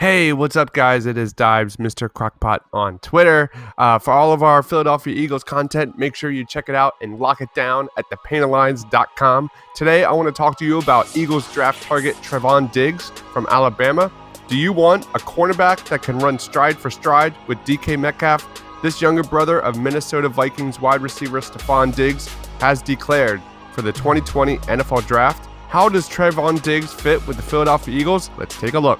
Hey, what's up, guys? It is Dibes, Mr. Crockpot on Twitter. For all of our Philadelphia Eagles content, make sure you check it out and lock it down at thepaintlines.com. Today, I want to talk to you about Eagles draft target Trevon Diggs from Alabama. Do you want a cornerback that can run stride for stride with DK Metcalf? This younger brother of Minnesota Vikings wide receiver Stefon Diggs has declared for the 2020 NFL Draft. How does Trevon Diggs fit with the Philadelphia Eagles? Let's take a look.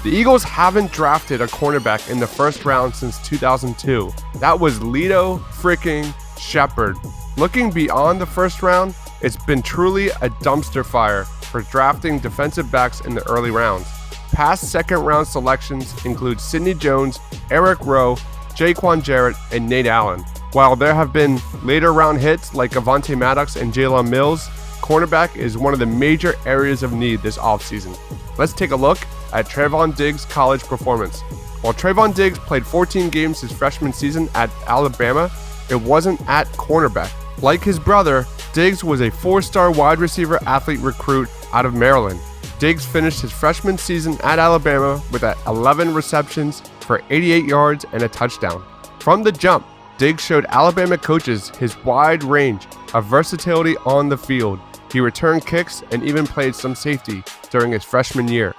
The Eagles haven't drafted a cornerback in the first round since 2002. That was Lito freaking Shepherd. Looking beyond the first round, it's been truly a dumpster fire for drafting defensive backs in the early rounds. Past second round selections include Sidney Jones, Eric Rowe, Jaquan Jarrett, and Nate Allen. While there have been later round hits like Avonte Maddox and Jalen Mills, cornerback is one of the major areas of need this offseason. Let's take a look at Trevon Diggs' college performance. While Trevon Diggs played 14 games his freshman season at Alabama, it wasn't at cornerback. Like his brother, Diggs was a four-star wide receiver athlete recruit out of Maryland. Diggs finished his freshman season at Alabama with 11 receptions for 88 yards and a touchdown. From the jump, Diggs showed Alabama coaches his wide range of versatility on the field. He returned kicks and even played some safety during his freshman year.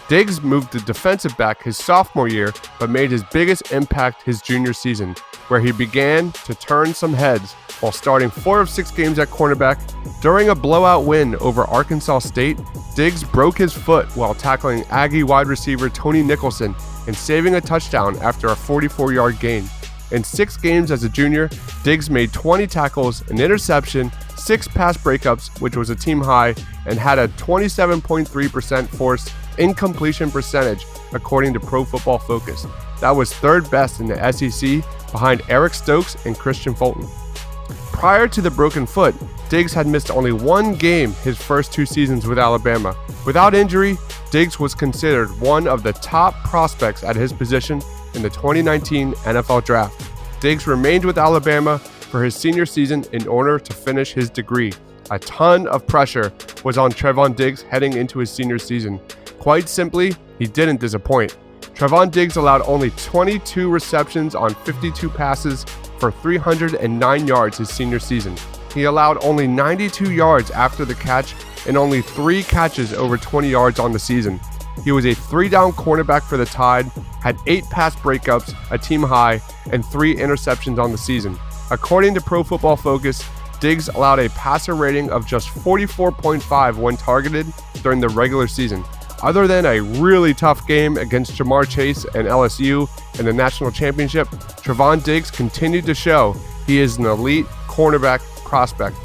Diggs moved to defensive back his sophomore year, but made his biggest impact his junior season, where he began to turn some heads while starting 4 of 6 games at cornerback. During a blowout win over Arkansas State, Diggs broke his foot while tackling Aggie wide receiver Tony Nicholson and saving a touchdown after a 44-yard gain. In 6 games as a junior, Diggs made 20 tackles, an interception, 6 pass breakups, which was a team high, and had a 27.3% forced incompletion percentage, according to Pro Football Focus. That was third best in the SEC, behind Eric Stokes and Christian Fulton. Prior to the broken foot, Diggs had missed only 1 game his first 2 seasons with Alabama. Without injury, Diggs was considered one of the top prospects at his position in the 2019 NFL Draft. Diggs remained with Alabama for his senior season in order to finish his degree. A ton of pressure was on Trevon Diggs heading into his senior season. Quite simply, he didn't disappoint. Trevon Diggs allowed only 22 receptions on 52 passes for 309 yards his senior season. He allowed only 92 yards after the catch and only 3 catches over 20 yards on the season. He was a 3-down cornerback for the Tide, had 8 pass breakups, a team high, and 3 interceptions on the season. According to Pro Football Focus, Diggs allowed a passer rating of just 44.5 when targeted during the regular season. Other than a really tough game against Jamar Chase and LSU in the national championship, Trevon Diggs continued to show he is an elite cornerback prospect.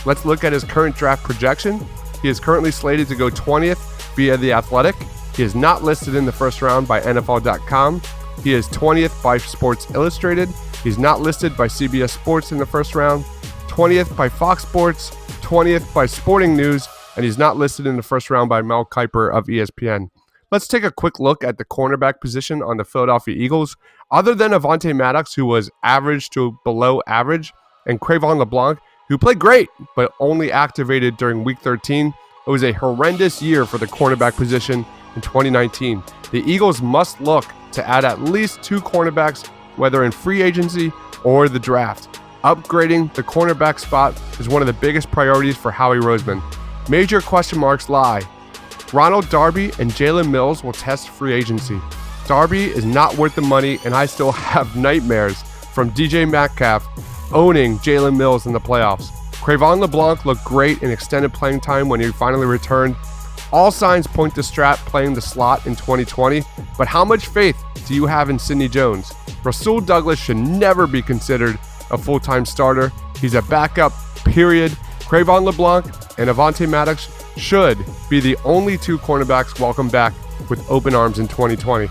Let's look at his current draft projection. He is currently slated to go 20th via The Athletic. He is not listed in the first round by NFL.com. He is 20th by Sports Illustrated. He's not listed by CBS Sports in the first round. 20th by Fox Sports. 20th by Sporting News. And he's not listed in the first round by Mel Kiper of ESPN. Let's take a quick look at the cornerback position on the Philadelphia Eagles. Other than Avonte Maddox, who was average to below average, and Trayvon LeBlanc, who played great but only activated during Week 13, it was a horrendous year for the cornerback position in 2019. The Eagles must look to add at least 2 cornerbacks, whether in free agency or the draft. Upgrading the cornerback spot is one of the biggest priorities for Howie Roseman. Major question marks lie. Ronald Darby and Jalen Mills will test free agency. Darby is not worth the money, and I still have nightmares from DJ Metcalf owning Jalen Mills in the playoffs. Trayvon LeBlanc looked great in extended playing time when he finally returned. All signs point to Strat playing the slot in 2020, but how much faith do you have in Sidney Jones? Rasul Douglas should never be considered a full-time starter. He's a backup, period. Trayvon LeBlanc and Avonte Maddox should be the only 2 cornerbacks welcome back with open arms in 2020.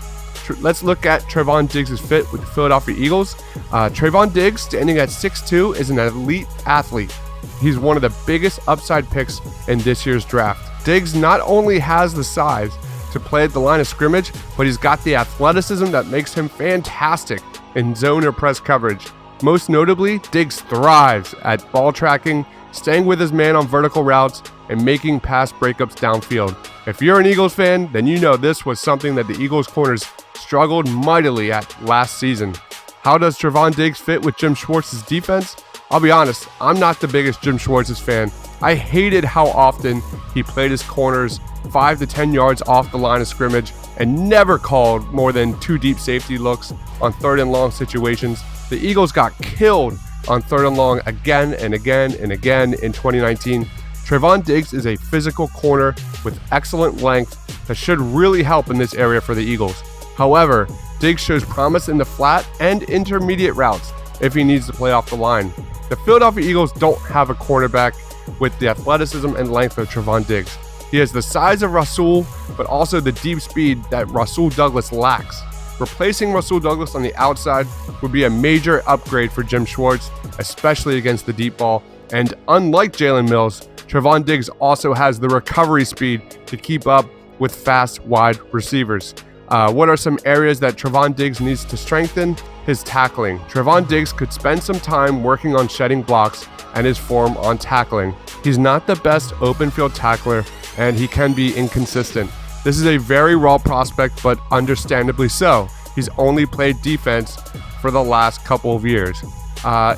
Let's look at Trevon Diggs' fit with the Philadelphia Eagles. Trevon Diggs, standing at 6'2", is an elite athlete. He's one of the biggest upside picks in this year's draft. Diggs not only has the size to play at the line of scrimmage, but he's got the athleticism that makes him fantastic in zone or press coverage. Most notably, Diggs thrives at ball tracking, staying with his man on vertical routes, and making pass breakups downfield. If you're an Eagles fan, then you know this was something that the Eagles corners struggled mightily at last season. How does Trevon Diggs fit with Jim Schwartz's defense? I'll be honest, I'm not the biggest Jim Schwartz's fan. I hated how often he played his corners 5 to 10 yards off the line of scrimmage and never called more than 2 deep safety looks on 3rd and long situations. The Eagles got killed on 3rd and long again and again and again in 2019. Trevon Diggs is a physical corner with excellent length that should really help in this area for the Eagles. However, Diggs shows promise in the flat and intermediate routes if he needs to play off the line. The Philadelphia Eagles don't have a cornerback with the athleticism and length of Trevon Diggs. He has the size of Rasul, but also the deep speed that Rasul Douglas lacks. Replacing Rasul Douglas on the outside would be a major upgrade for Jim Schwartz, especially against the deep ball. And unlike Jalen Mills, Trevon Diggs also has the recovery speed to keep up with fast wide receivers. What are some areas that Trevon Diggs needs to strengthen? His tackling. Trevon Diggs could spend some time working on shedding blocks and his form on tackling. He's not the best open field tackler, and he can be inconsistent. This is a very raw prospect, but understandably so. He's only played defense for the last couple of years.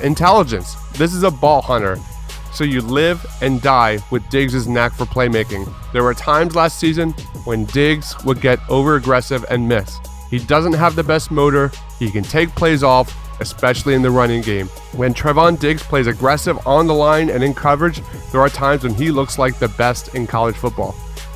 Intelligence. This is a ball hunter, so you live and die with Diggs' knack for playmaking. There were times last season when Diggs would get over-aggressive and miss. He doesn't have the best motor. He can take plays off, especially in the running game. When Trevon Diggs plays aggressive on the line and in coverage, there are times when he looks like the best in college football.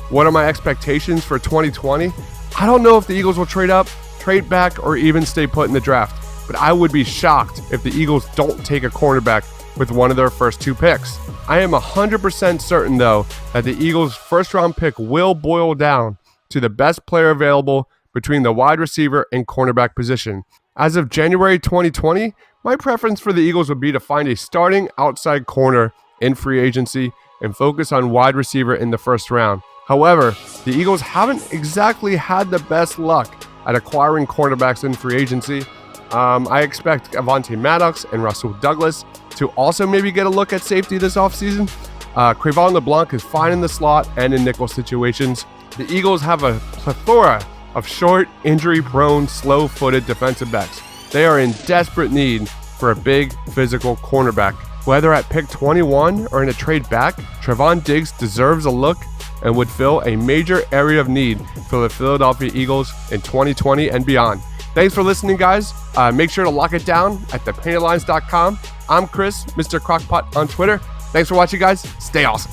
What are my expectations for 2020? I don't know if the Eagles will trade up, trade back, or even stay put in the draft, but I would be shocked if the Eagles don't take a cornerback with one of their first 2 picks. I am 100% certain, though, that the Eagles' first-round pick will boil down to the best player available between the wide receiver and cornerback position. As of January 2020, my preference for the Eagles would be to find a starting outside corner in free agency and focus on wide receiver in the first round. However, the Eagles haven't exactly had the best luck at acquiring cornerbacks in free agency. I expect Avonte Maddox and Rasul Douglas to also maybe get a look at safety this offseason. Trayvon LeBlanc is fine in the slot and in nickel situations. The Eagles have a plethora of short, injury-prone, slow-footed defensive backs. They are in desperate need for a big, physical cornerback. Whether at pick 21 or in a trade back, Trevon Diggs deserves a look and would fill a major area of need for the Philadelphia Eagles in 2020 and beyond. Thanks for listening, guys. Make sure to lock it down at thepainterlines.com. I'm Chris, Mr. Crockpot on Twitter. Thanks for watching, guys. Stay awesome.